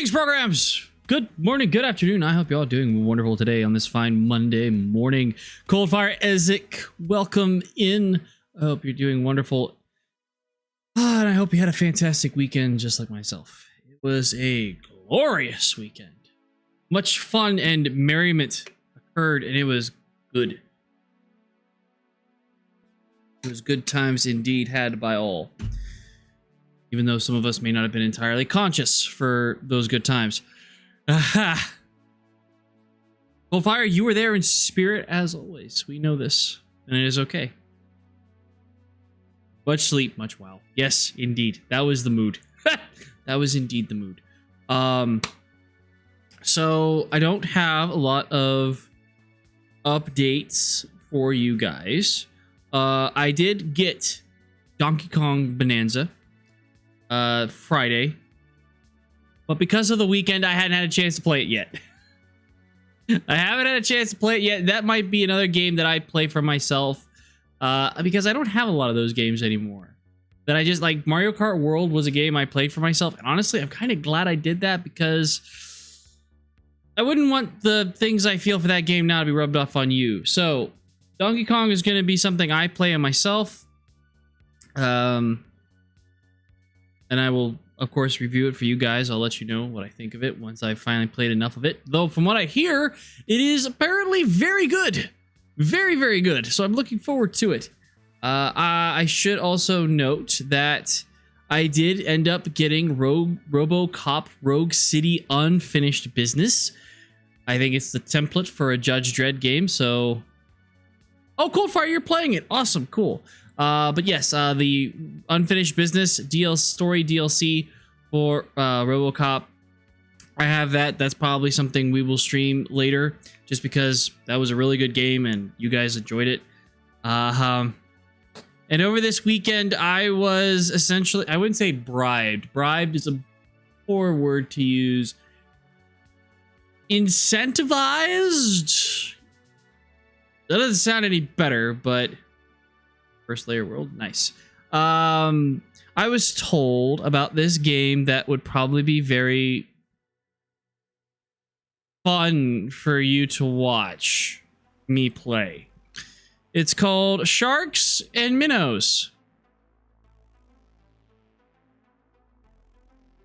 Greetings, programs. Good morning, good afternoon. I hope you're all doing wonderful today on this fine Monday morning. Coldfire Ezek, welcome in. I hope you're doing wonderful. And I hope you had a fantastic weekend just like myself. It was a glorious weekend. Much fun and merriment occurred, and it was good. It was good times indeed had by all. Even though some of us may not have been entirely conscious for those good times. Aha! Coldfire, you were there in spirit as always. We know this, and it is okay. Much sleep, much wow. Yes, indeed. That was the mood. That was indeed the mood. So I don't have a lot of updates for you guys. I did get Donkey Kong Bonanza Friday, but because of the weekend, I hadn't had a chance to play it yet. I haven't had a chance to play it yet. That might be another game that I play for myself, because I don't have a lot of those games anymore. That I just like. Mario Kart World was a game I played for myself, and honestly, I'm kind of glad I did that because I wouldn't want the things I feel for that game now to be rubbed off on you. So Donkey Kong is going to be something I play on myself. And I will, of course, review it for you guys. I'll let you know what I think of it once I've finally played enough of it. Though, from what I hear, it is apparently very good. Very, very good. So I'm looking forward to it. I should also note that I did end up getting RoboCop Rogue City Unfinished Business. I think it's the template for a Judge Dredd game, so... Oh, Coldfire, you're playing it. Awesome, cool. But yes, the Unfinished Business story DLC for RoboCop. I have that. That's probably something we will stream later, just because that was a really good game and you guys enjoyed it. And over this weekend, I was essentially, I wouldn't say bribed. Bribed is a poor word to use. Incentivized? That doesn't sound any better, but... First layer world, nice. I was told about this game that would probably be very fun for you to watch me play. It's called Sharks and Minnows.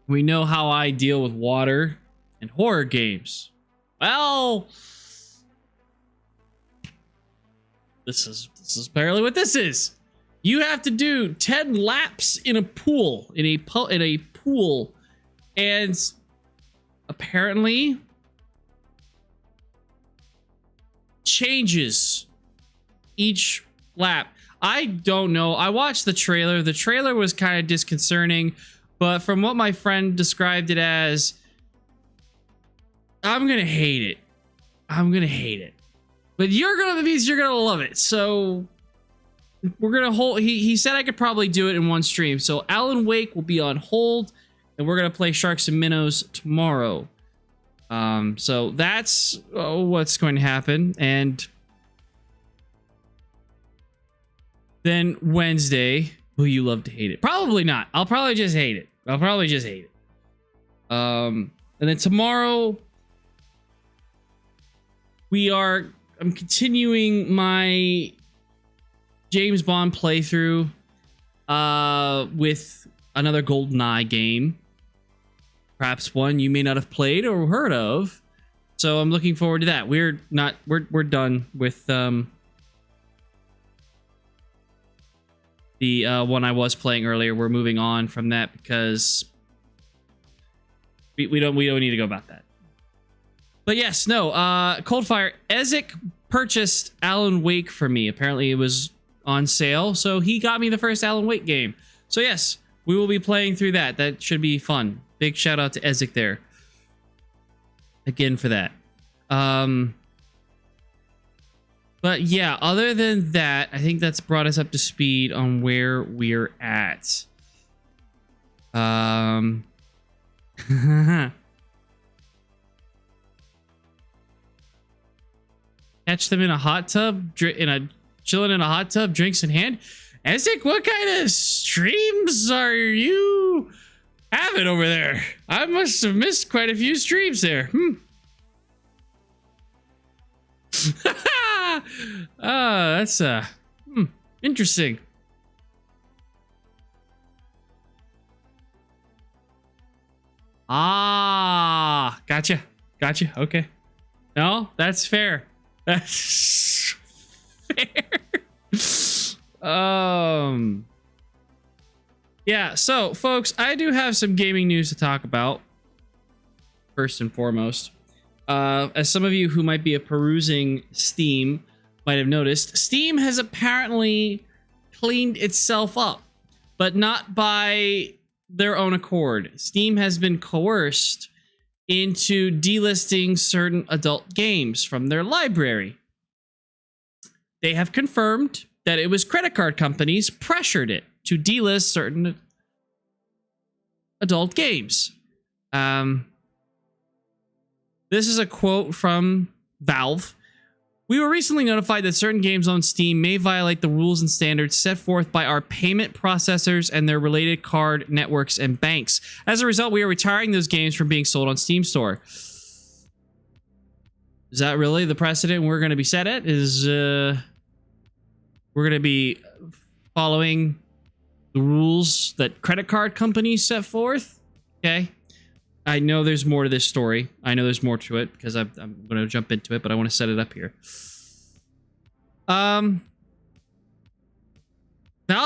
We know how I deal with water and horror games. Well, this is apparently what this is. You have to do 10 laps in a pool, in a pool, and apparently changes each lap. I don't know. I watched the trailer. The trailer was kind of disconcerting, but from what my friend described it as, I'm gonna hate it. I'm gonna hate it. But you're gonna love it. So we're gonna hold. He said I could probably do it in one stream. So Alan Wake will be on hold, and we're gonna play Sharks and Minnows tomorrow. So that's what's going to happen. And then Wednesday, will you love to hate it? Probably not. I'll probably just hate it. And then tomorrow I'm continuing my James Bond playthrough with another GoldenEye game. Perhaps one you may not have played or heard of. So I'm looking forward to that. We're done with the one I was playing earlier. We're moving on from that because we don't need to go about that. But yes, no, Coldfire, Ezek purchased Alan Wake for me. Apparently it was on sale, so he got me the first Alan Wake game. So yes, we will be playing through that. That should be fun. Big shout out to Ezek there. Again for that. But yeah, other than that, I think that's brought us up to speed on where we're at. Catch them in a hot tub, chilling in a hot tub, drinks in hand. Ezek, what kind of streams are you have it over there? I must have missed quite a few streams there. That's interesting. Gotcha. Okay. No, that's fair. That's fair. Yeah, so folks, I do have some gaming news to talk about. First and foremost, as some of you who might be perusing Steam might have noticed, Steam has apparently cleaned itself up, but not by their own accord. Steam has been coerced into delisting certain adult games from their library. They have confirmed that it was credit card companies pressured it to delist certain adult games. This is a quote from Valve. We were recently notified that certain games on Steam may violate the rules and standards set forth by our payment processors and their related card networks and banks. As a result, we are retiring those games from being sold on Steam Store. Is that really the precedent we're going to be set at? We're going to be following the rules that credit card companies set forth? Okay. I know there's more to this story. I know there's more to it because I'm going to jump into it, but I want to set it up here. Valve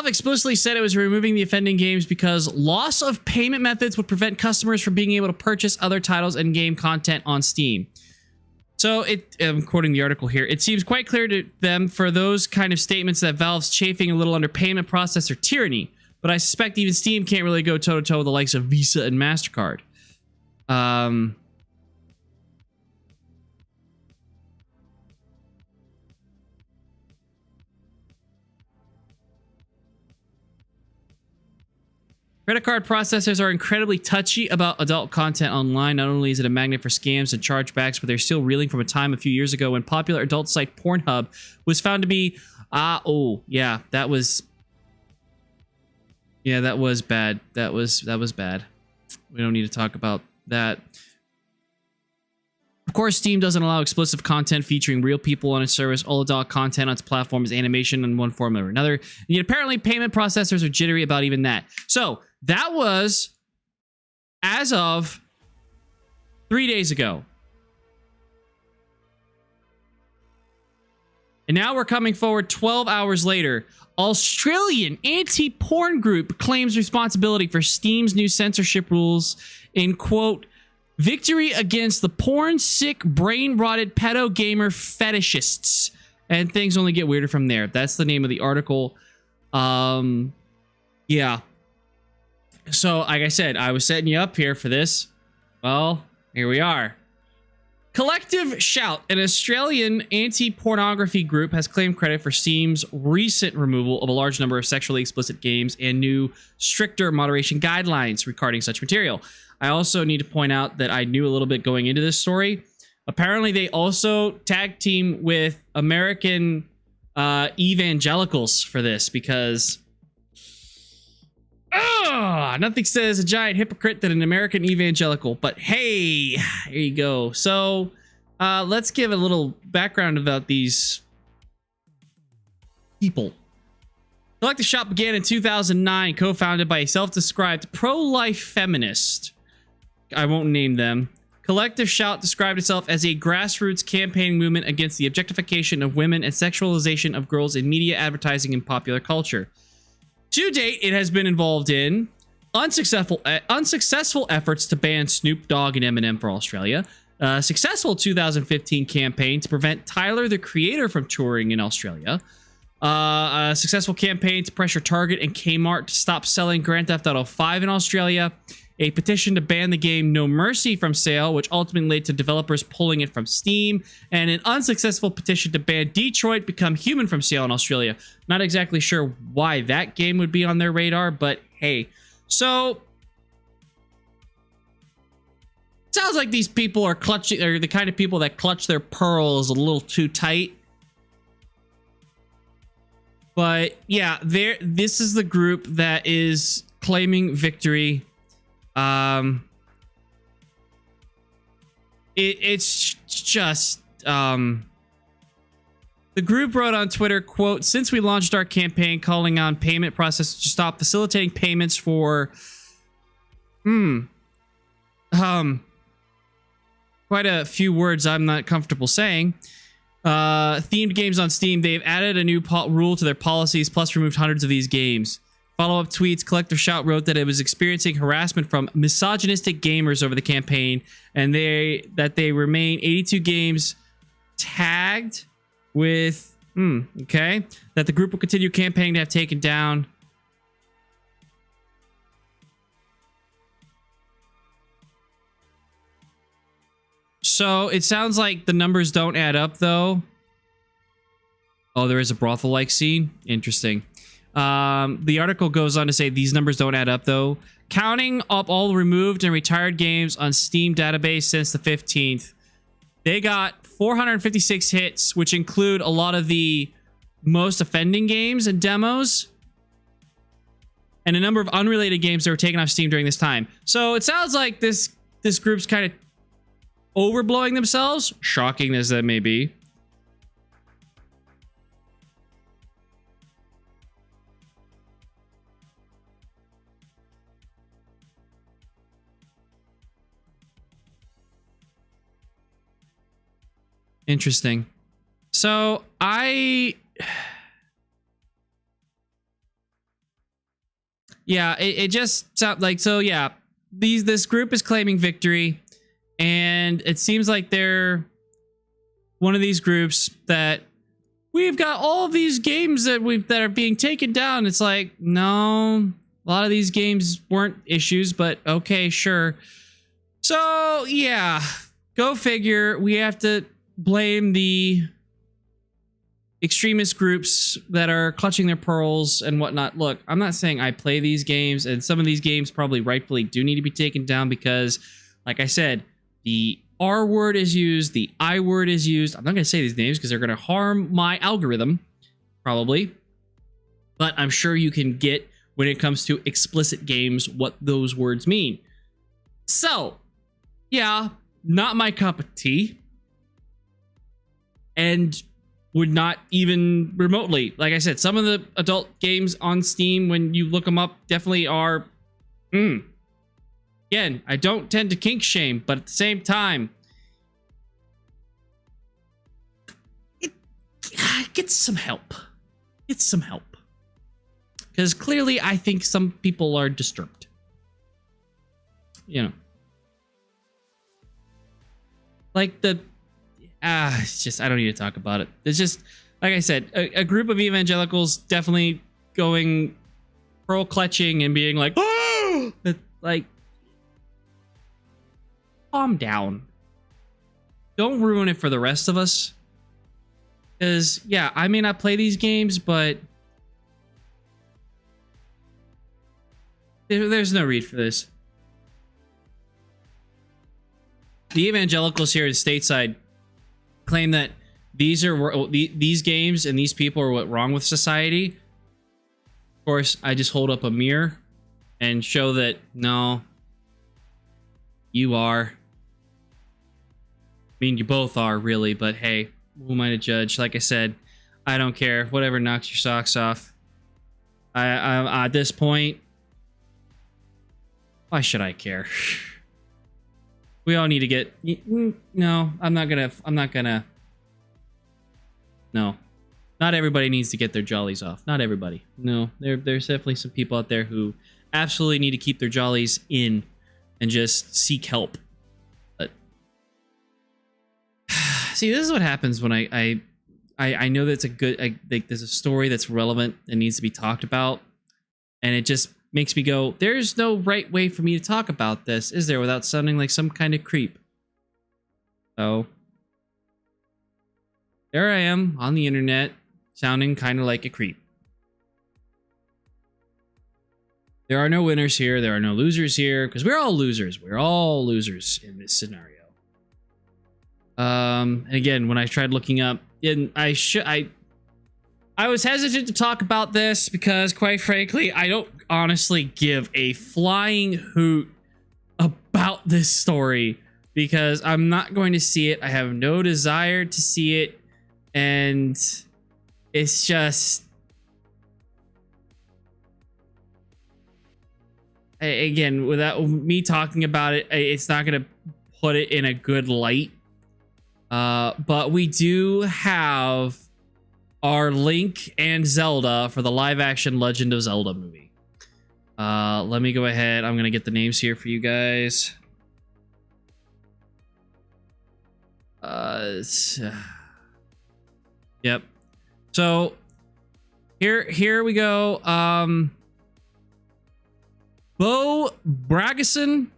explicitly said it was removing the offending games because loss of payment methods would prevent customers from being able to purchase other titles and game content on Steam. So I'm quoting the article here. It seems quite clear to them for those kind of statements that Valve's chafing a little under payment processor tyranny, but I suspect even Steam can't really go toe-to-toe with the likes of Visa and MasterCard. Credit card processors are incredibly touchy about adult content online. Not only is it a magnet for scams and chargebacks, but they're still reeling from a time a few years ago when popular adult site Pornhub was found to be that was bad. That was bad. We don't need to talk about that. Of course, Steam doesn't allow explicit content featuring real people on its service. All adult content on its platform is animation in one form or another. And yet apparently payment processors are jittery about even that. So that was as of 3 days ago. And now we're coming forward 12 hours later. Australian anti-porn group claims responsibility for Steam's new censorship rules in, quote, victory against the porn-sick, brain-rotted pedo gamer fetishists. And things only get weirder from there. That's the name of the article. Yeah. So, like I said, I was setting you up here for this. Well, here we are. Collective Shout, an Australian anti-pornography group, has claimed credit for Steam's recent removal of a large number of sexually explicit games and new, stricter moderation guidelines regarding such material. I also need to point out that I knew a little bit going into this story. Apparently, they also tag team with American evangelicals for this because nothing says a giant hypocrite than an American evangelical. But hey, here you go. So let's give a little background about these people. Collective Shop began in 2009, co-founded by a self-described pro-life feminist. I won't name them. Collective Shout described itself as a grassroots campaigning movement against the objectification of women and sexualization of girls in media, advertising, and popular culture. To date, it has been involved in unsuccessful efforts to ban Snoop Dogg and Eminem for Australia, a successful 2015 campaign to prevent Tyler, the Creator, from touring in Australia, a successful campaign to pressure Target and Kmart to stop selling Grand Theft Auto 5 in Australia, a petition to ban the game No Mercy from sale, which ultimately led to developers pulling it from Steam, and an unsuccessful petition to ban Detroit Become Human from sale in Australia. Not exactly sure why that game would be on their radar, but hey. So, sounds like these people are clutching, or the kind of people that clutch their pearls a little too tight. But yeah, this is the group that is claiming victory. It's just the group wrote on Twitter, quote, since we launched our campaign calling on payment processors to stop facilitating payments for quite a few words I'm not comfortable saying. Themed games on Steam, they've added a new rule to their policies, plus removed hundreds of these games. Follow-up tweets, Collective Shout wrote that it was experiencing harassment from misogynistic gamers over the campaign, and that they remain 82 games tagged with, okay, that the group will continue campaigning to have taken down. So it sounds like the numbers don't add up, though. Oh, there is a brothel-like scene. Interesting. The article goes on to say these numbers don't add up, though. Counting up all removed and retired games on Steam database since the 15th, they got 456 hits, which include a lot of the most offending games and demos, and a number of unrelated games that were taken off Steam during this time. So it sounds like this group's kind of overblowing themselves, shocking as that may be. Interesting. So yeah, it just sounds like, so yeah, this group is claiming victory, and it seems like they're one of these groups that we've got all of these games that are being taken down. It's like, no, a lot of these games weren't issues, but okay, sure. So yeah, go figure. We have to blame the extremist groups that are clutching their pearls and whatnot. Look, I'm not saying I play these games, and some of these games probably rightfully do need to be taken down because, like I said, the R word is used, the I word is used. I'm not going to say these names because they're going to harm my algorithm, probably. But I'm sure you can get, when it comes to explicit games, what those words mean. So, yeah, not my cup of tea. And would not even remotely, like I said, some of the adult games on Steam, when you look them up, definitely are, again, I don't tend to kink shame, but at the same time, get some help. Get some help. Because clearly I think some people are disturbed. You know. Like it's just, I don't need to talk about it. It's just, like I said, a group of evangelicals definitely going pearl clutching and being like, oh! Like, calm down. Don't ruin it for the rest of us. Because, yeah, I may not play these games, but there's no need for this. The evangelicals here in stateside claim that these games and these people are what wrong with society. Of course, I just hold up a mirror and show that, no, you are. I mean, you both are, really, but hey, who am I to judge? Like I said, I don't care. Whatever knocks your socks off. I at this point, why should I care? We all need to get... No, I'm not gonna... No. Not everybody needs to get their jollies off. Not everybody. No, there's definitely some people out there who absolutely need to keep their jollies in and just seek help. But... See, this is what happens when I know that's a good... there's a story that's relevant and needs to be talked about, and it just makes me go, there's no right way for me to talk about this, is there, without sounding like some kind of creep? So, there I am on the internet, sounding kind of like a creep. There are no winners here, there are no losers here, because we're all losers. We're all losers in this scenario. And again, when I tried looking up, and I was hesitant to talk about this because, quite frankly, I don't honestly give a flying hoot about this story because I'm not going to see it. I have no desire to see it. And it's just... Again, without me talking about it, it's not going to put it in a good light. But we do have our Link and Zelda for the live-action Legend of Zelda movie. Let me go ahead. I'm going to get the names here for you guys. Yep. So here we go. Bo Bragason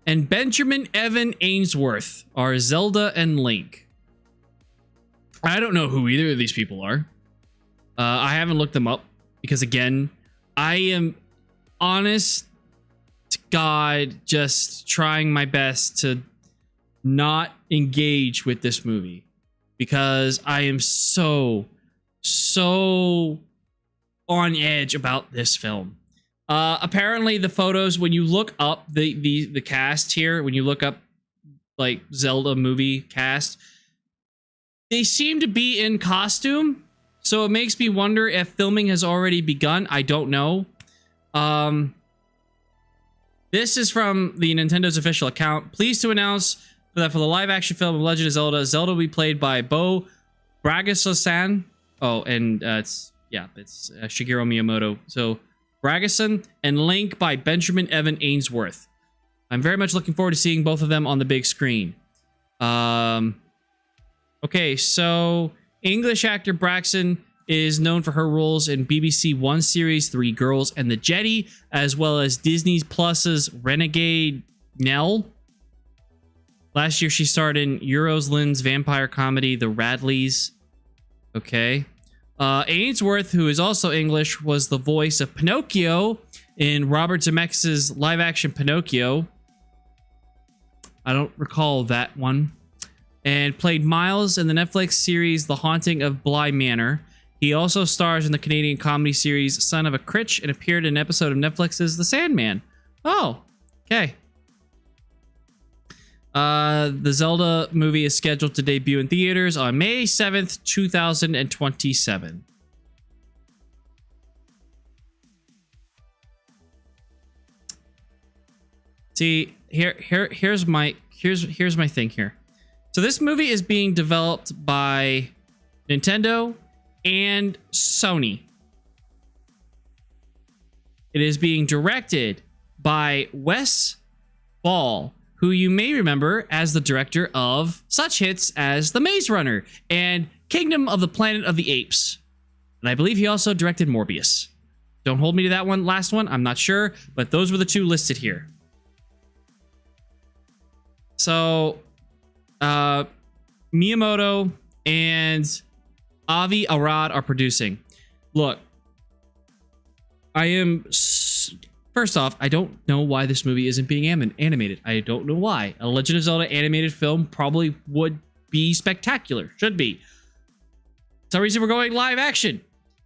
and Benjamin Evan Ainsworth are Zelda and Link. I don't know who either of these people are. I haven't looked them up because, again, I am honest to God just trying my best to not engage with this movie because I am so on edge about this film. Apparently the photos, when you look up the cast here, when you look up like Zelda movie cast, they seem to be in costume. So it makes me wonder if filming has already begun. I don't know. This is from the Nintendo's official account. Pleased to announce that for the live action film of Legend of Zelda, Zelda will be played by Bo Bragason. Oh, and it's Shigeru Miyamoto. So Bragason and Link by Benjamin Evan Ainsworth. I'm very much looking forward to seeing both of them on the big screen. Okay, so English actor Braxton is known for her roles in BBC One series Three Girls and the Jetty, as well as Disney Plus's Renegade Nell. Last year, she starred in Euroslin's vampire comedy The Radleys. Okay. Ainsworth, who is also English, was the voice of Pinocchio in Robert Zemeckis' live-action Pinocchio. I don't recall that one. And played Miles in the Netflix series The Haunting of Bly Manor. He also stars in the Canadian comedy series Son of a Critch and appeared in an episode of Netflix's The Sandman. Oh, okay. The Zelda movie is scheduled to debut in theaters on May 7th, 2027. See, here's my thing here. So this movie is being developed by Nintendo and Sony. It is being directed by Wes Ball, who you may remember as the director of such hits as The Maze Runner and Kingdom of the Planet of the Apes. And I believe he also directed Morbius. Don't hold me to that last one, I'm not sure, but those were the two listed here. So, Miyamoto and Avi Arad are producing. Look, first off, I don't know why this movie isn't being animated. I don't know why. A Legend of Zelda animated film probably would be spectacular. Should be. For some reason we're going live action.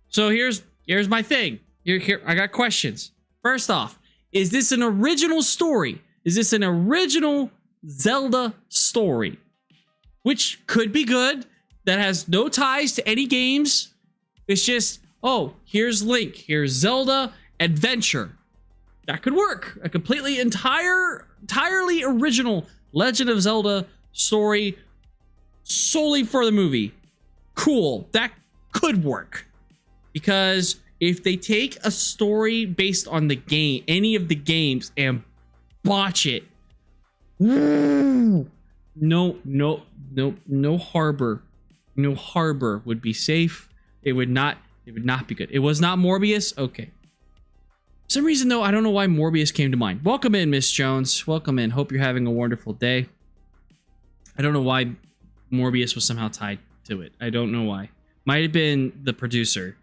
So here's my thing. Here, I got questions. First off, is this an original story? Is this an original Zelda story? Which could be good. That has no ties to any games. It's just, oh, here's Link. Here's Zelda adventure. That could work. A completely entirely original Legend of Zelda story solely for the movie. Cool. That could work. Because if they take a story based on the game, any of the games, and botch it, no harbor. No harbor would be safe. It would not be good. It was not Morbius? Okay. For some reason, though, I don't know why Morbius came to mind. Welcome in, Miss Jones. Welcome in. Hope you're having a wonderful day. I don't know why Morbius was somehow tied to it. I don't know why. Might have been the producer.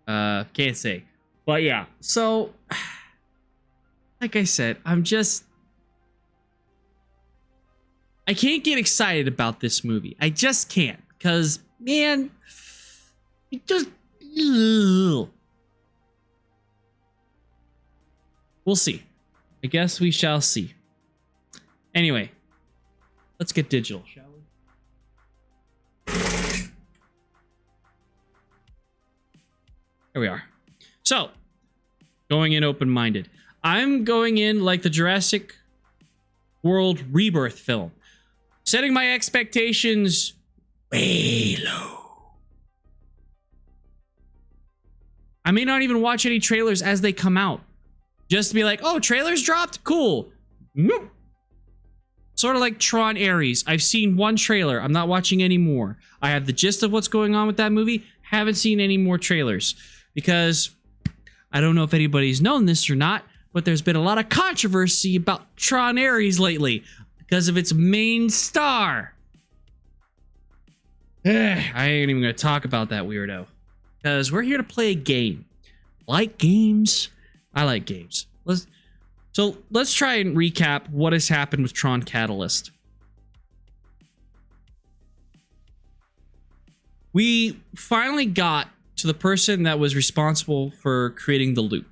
Can't say. But yeah. So, like I said, I can't get excited about this movie. I just can't. Because, man, it just... Ugh. We'll see. I guess we shall see. Anyway, let's get digital, shall we? Here we are. So, going in open-minded. I'm going in like the Jurassic World Rebirth film. Setting my expectations way low. I may not even watch any trailers as they come out. Just to be like, oh, trailers dropped? Cool. Nope. Sort of like Tron Ares. I've seen one trailer. I'm not watching any more. I have the gist of what's going on with that movie. Haven't seen any more trailers. Because I don't know if anybody's known this or not, but there's been a lot of controversy about Tron Ares lately because of its main star. I ain't even going to talk about that weirdo. Because we're here to play a game. Like games? I like games. Let's try and recap what has happened with Tron Catalyst. We finally got to the person that was responsible for creating the loop,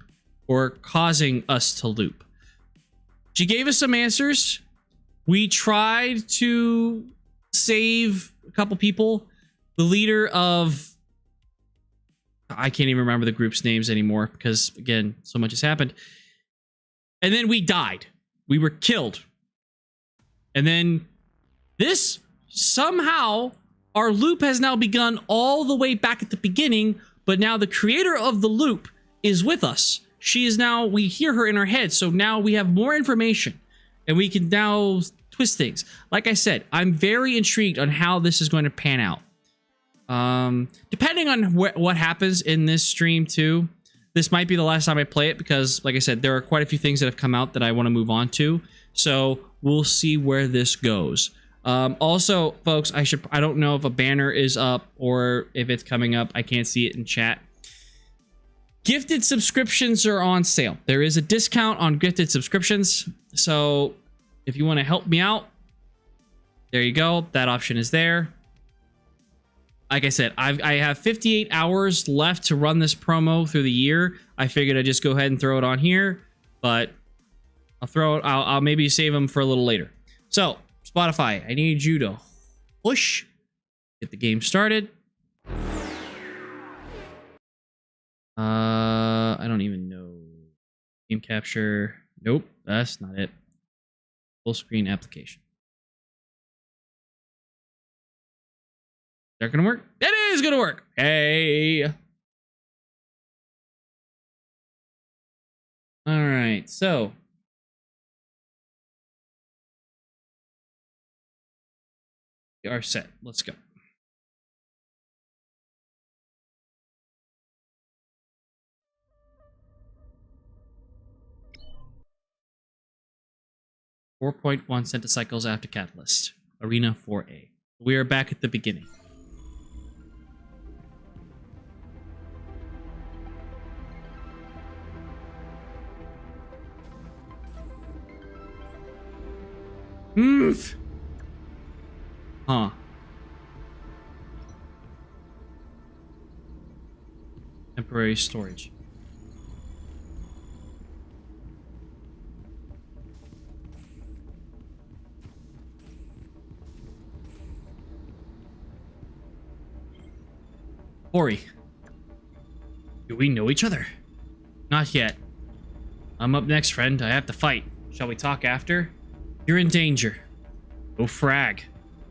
or causing us to loop. She gave us some answers. We tried to save a couple people. The leader of... I can't even remember the group's names anymore because, again, so much has happened. And then we died. We were killed. And then this, somehow, our loop has now begun all the way back at the beginning, but now the creator of the loop is with us. She is now, we hear her in our head, so now we have more information, and we can now twist things. Like I said, I'm very intrigued on how this is going to pan out. Depending on what happens in this stream too, this might be the last time I play it because, like I said, there are quite a few things that have come out that I want to move on to. So we'll see where this goes. Also, folks, I don't know if a banner is up or if it's coming up. I can't see it in chat. Gifted subscriptions are on sale. There is a discount on gifted subscriptions. So if you want to help me out, there you go. That option is there. Like I said, I have 58 hours left to run this promo through the year. I figured I'd just go ahead and throw it on here, but I'll maybe save them for a little later. So, Spotify, I need you to push, get the game started. I don't even know. Game capture. Nope, that's not it. Full screen application. Is that gonna work? It is gonna work. Hey. All right, so we are set. Let's go. .1 centicycles after Catalyst. Arena 4A. We are back at the beginning. Huh. Temporary storage. Ori. Do we know each other? Not yet. I'm up next, friend. I have to fight. Shall we talk after? You're in danger. Oh, frag.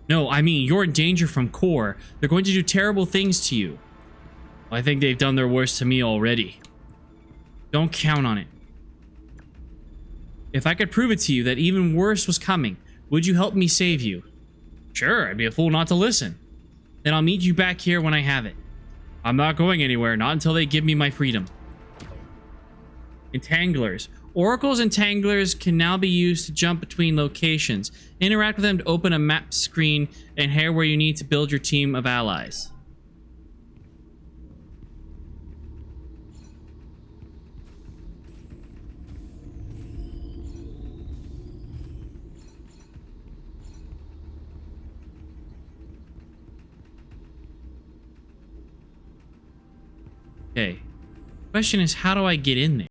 No, I mean, you're in danger from Core. They're going to do terrible things to you. I think they've done their worst to me already. Don't count on it. If I could prove it to you that even worse was coming, would you help me save you? Sure, I'd be a fool not to listen. Then I'll meet you back here when I have it. I'm not going anywhere, not until they give me my freedom. Entanglers. Oracle's entanglers can now be used to jump between locations. Interact with them to open a map screen and head where you need to build your team of allies. Okay. Question is, how do I get in there?